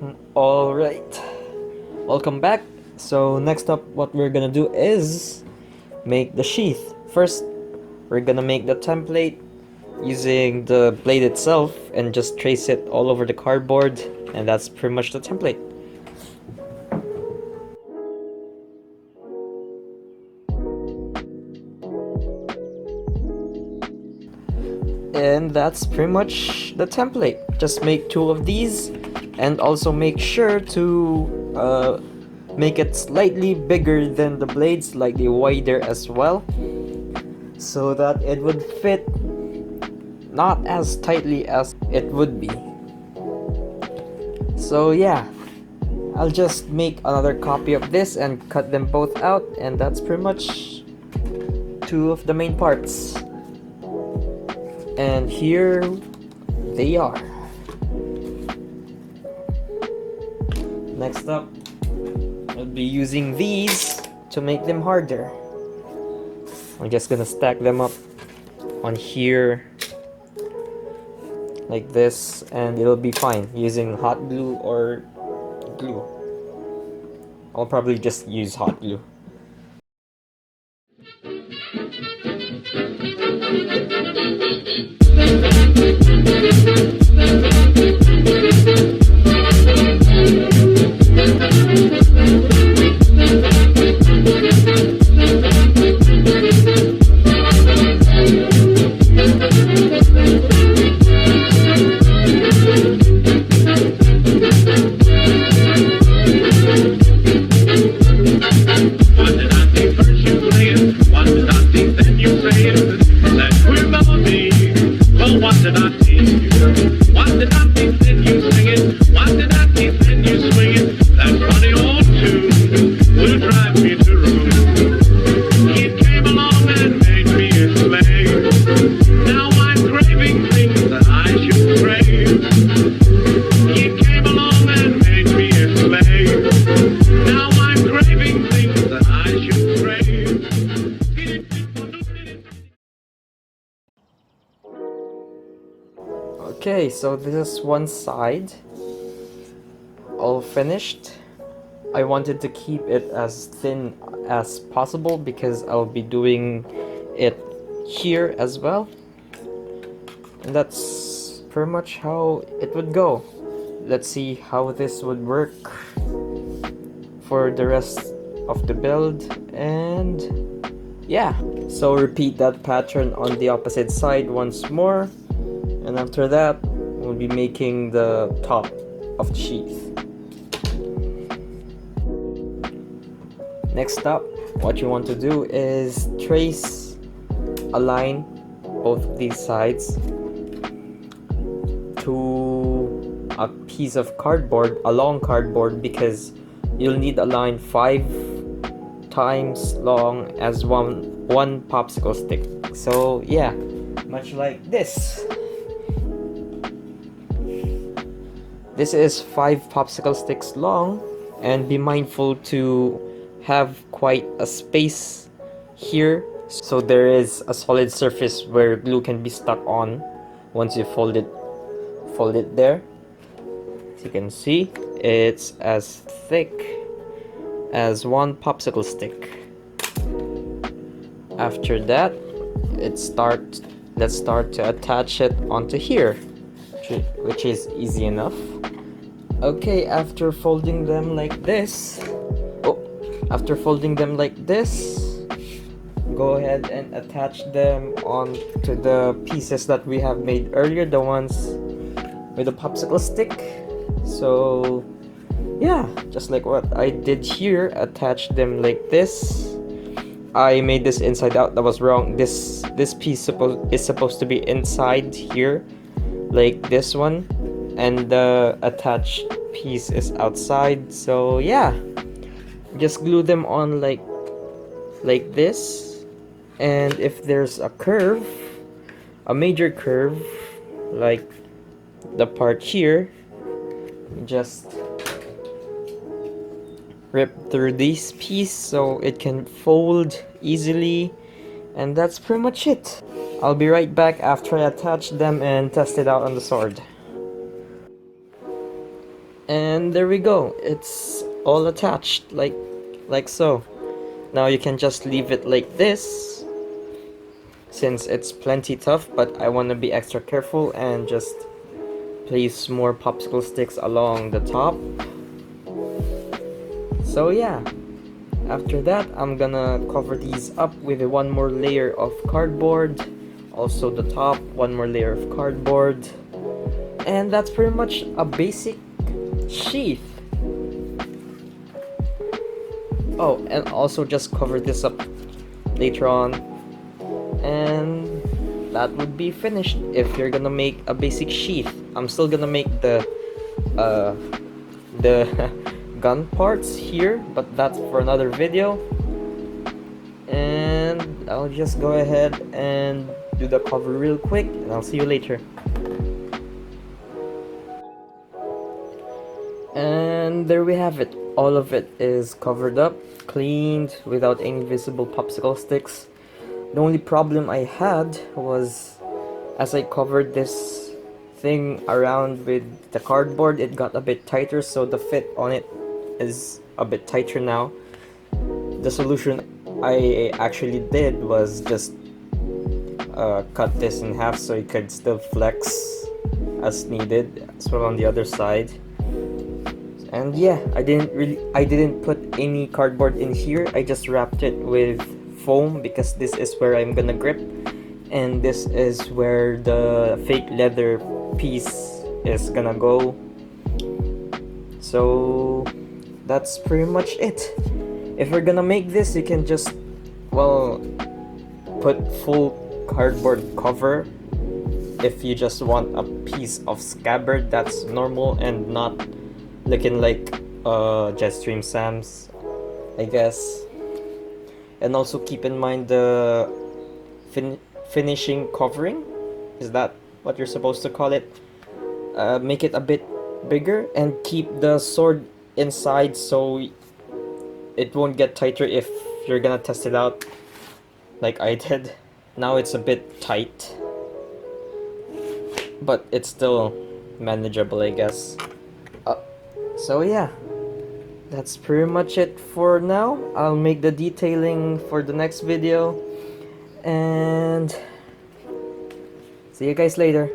Alright, welcome back. So next up, what we're gonna do is make the sheath. First, we're gonna make the template using the blade itself and just trace it all over the cardboard, and that's pretty much the template. And that's pretty much the template. Just make two of these, and also make sure to make it slightly bigger than the blade, slightly wider as well, so that it would fit not as tightly as it would be. So yeah, I'll just make another copy of this and cut them both out, and that's pretty much two of the main parts. And here they are. Next up, I'll be using these to make them harder. I'm just gonna stack them up on here like this, and it'll be fine using hot glue or glue. I'll probably just use hot glue. Okay, so this is one side all finished. I wanted to keep it as thin as possible because I'll be doing it here as well, and that's pretty much how it would go. Let's see how this would work for the rest of the build. And yeah, so repeat that pattern on the opposite side once more, and after that we'll be making the top of the sheath. Next up, what you want to do is trace a line both of these sides to a piece of cardboard, a long cardboard, because you'll need a line 5 times long as one popsicle stick. So yeah, much like this. This is 5 popsicle sticks long, and be mindful to have quite a space here so there is a solid surface where glue can be stuck on once you fold it there. As you can see, it's as thick as one popsicle stick. After that, let's start to attach it onto here, which is easy enough. Okay, after folding them like this, go ahead and attach them onto the pieces that we have made earlier, the ones with the popsicle stick. So yeah, just like what I did here, attach them like this. I made this inside out, that was wrong. This piece is supposed to be inside here, like this one, and the attached piece is outside. So yeah, just glue them on like this, and if there's a curve, a major curve, like the part here, just rip through this piece so it can fold easily, and that's pretty much it. I'll be right back after I attach them and test it out on the sword. And there we go, it's all attached like so. Now you can just leave it like this since it's plenty tough, but I want to be extra careful and just place more popsicle sticks along the top. So yeah, after that I'm gonna cover these up with one more layer of cardboard, also the top, one more layer of cardboard, and that's pretty much a basic sheath. Oh, and also just cover this up later on, and that would be finished if you're gonna make a basic sheath. I'm still gonna make the gun parts here, but that's for another video. And I'll just go ahead and do the cover real quick, and I'll see you later. And there we have it. All of it is covered up, cleaned, without any visible popsicle sticks. The only problem I had was as I covered this thing around with the cardboard, it got a bit tighter, so the fit on it is a bit tighter now. The solution I actually did was just cut this in half so it could still flex as needed, as well on the other side. And yeah, I didn't put any cardboard in here. I just wrapped it with foam because this is where I'm gonna grip, and this is where the fake leather piece is gonna go. So that's pretty much it. If you're gonna make this, you can just, well, put full cardboard cover. If you just want a piece of scabbard that's normal and not looking like jetstream Sam's, I guess. And also keep in mind the finishing covering, is that what you're supposed to call it? Make it a bit bigger and keep the sword inside so it won't get tighter if you're gonna test it out like I did. Now it's a bit tight, but it's still manageable, I guess. So yeah, that's pretty much it for now. I'll make the detailing for the next video, and see you guys later.